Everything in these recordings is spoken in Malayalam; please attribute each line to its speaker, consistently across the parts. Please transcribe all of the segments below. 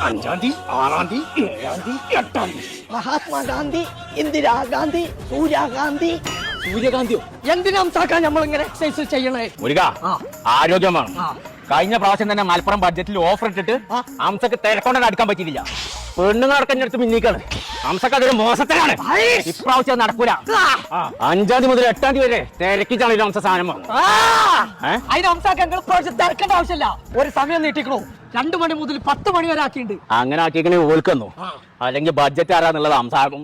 Speaker 1: അഞ്ചാം തീയതി, 6-ാം തീയതി, 7-ാം തീയതി, 8-ാം തീയതി.
Speaker 2: മഹാത്മാഗാന്ധി, ഇന്ദിരാഗാന്ധി, സൂര്യാഗാന്ധി.
Speaker 1: സൂര്യകാന്തിയോ?
Speaker 2: എന്തിനാ ഹംസാക്ക നമ്മളിങ്ങനെ എക്സസൈസ് ചെയ്യണേ?
Speaker 1: മുരുക, ആരോഗ്യം വേണം. കഴിഞ്ഞ പ്രാവശ്യം തന്നെ മലപ്പുറം ബഡ്ജറ്റിൽ ഓഫർ ഇട്ടിട്ട് ഹംസക്ക് തിരക്കൊണ്ടത് അടുക്കാൻ പറ്റിയില്ല. പെണ്ണുങ്ങളടക്കം അടുത്ത് മിന്നിക്കാണ്. ഹംസക്ക് അതൊരു മോശത്തിലാണ്. ഇപ്രാവശ്യം നടക്കൂല. 5-ാം തീയതി മുതൽ 8-ാം തീയതി വരെ തിരക്കിച്ചാണ് ഹംസ സാധനം വാങ്ങും.
Speaker 2: അതിന് ഹംസാക്ക തിരക്കേണ്ട ആവശ്യമില്ല. ഒരു സമയം നീട്ടിക്കണോ? 2 മണി മുതൽ 10 മണി വരെ ആക്കിയിട്ടുണ്ട്.
Speaker 1: അങ്ങനെ ആക്കിക്കണേ ഓൽക്കുന്നു. അല്ലെങ്കിൽ ബഡ്ജറ്റ് ആരാന്നുള്ളത് ഹംസാകും.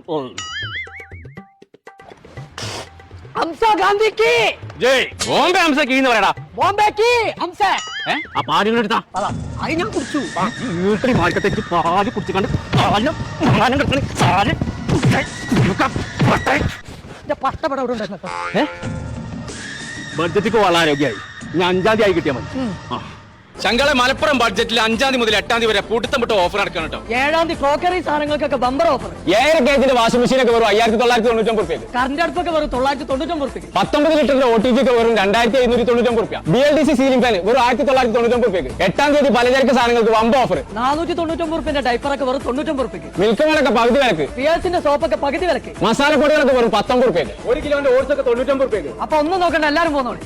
Speaker 2: ഹംസാഗാന്ധിക്ക്
Speaker 1: ജയ്. ബോംബെ ഹംസക്ക് എന്ന് പറയടാ.
Speaker 2: ബോംബെക്ക് ഹംസ.
Speaker 1: ആ പാലുകളെടുത്താ
Speaker 2: അത് ഞാൻ കുടിച്ചു.
Speaker 1: വീട്ടിൽ മാർക്കത്തേക്ക് പാല് കുടിച്ചു കണ്ട്
Speaker 2: പട്ടപട ഇവിടെ ഉണ്ടായിരുന്നു.
Speaker 1: ബഡ്ജറ്റിക്ക് വളരെ ആരോഗ്യമായി. ഇനി 5-ാം തീയതി ആയി കിട്ടിയാൽ മതി. ശങ്കളെ മലപ്പുറം ബഡ്ജറ്റിൽ 5-ാം തീയതി മുതൽ 8-ാം തീയതി വരെ കൂട്ടത്തം വിട്ട് ഓഫർ നടക്കണം കേട്ടോ.
Speaker 2: 7-ാം തീയതി ക്രോക്കറി സാധനങ്ങൾക്കൊക്കെ ബമ്പർ ഓഫർ.
Speaker 1: 7 കേജിന്റെ വാഷിംഗ് മെഷീൻ ഒക്കെ വെറും 5999 രൂപ.
Speaker 2: കറണ്ട് അടുപ്പൊക്കെ വെറും 999 രൂപ.
Speaker 1: 19 ലിറ്ററിന്റെ OTG ഒക്കെ വെറും 2799 രൂപ. BLDC സീലിംഗ് ഫാൻ വെറും 1999 രൂപ. 8-ാം തീയതി പലചരക്ക് സാധനങ്ങൾക്ക് വമ്പ ഓഫർ.
Speaker 2: 499 രൂപ ഡൈപ്പറൊക്കെ വെറും 99 രൂപ.
Speaker 1: മിൽക്കമോളൊക്കെ പകുതി വിലക്ക്.
Speaker 2: പിയേഴ്സിന്റെ സോപ്പൊക്കെ പകുതി വിലക്ക്.
Speaker 1: മസാലപ്പൊടികളൊക്കെ വെറും 19 രൂപ. 1 കിലോന്റെ ഓട്സ് ഒക്കെ 99 രൂപ.
Speaker 2: അപ്പൊ ഒന്നും നോക്കണ്ട, എല്ലാരും പോന്നോളി.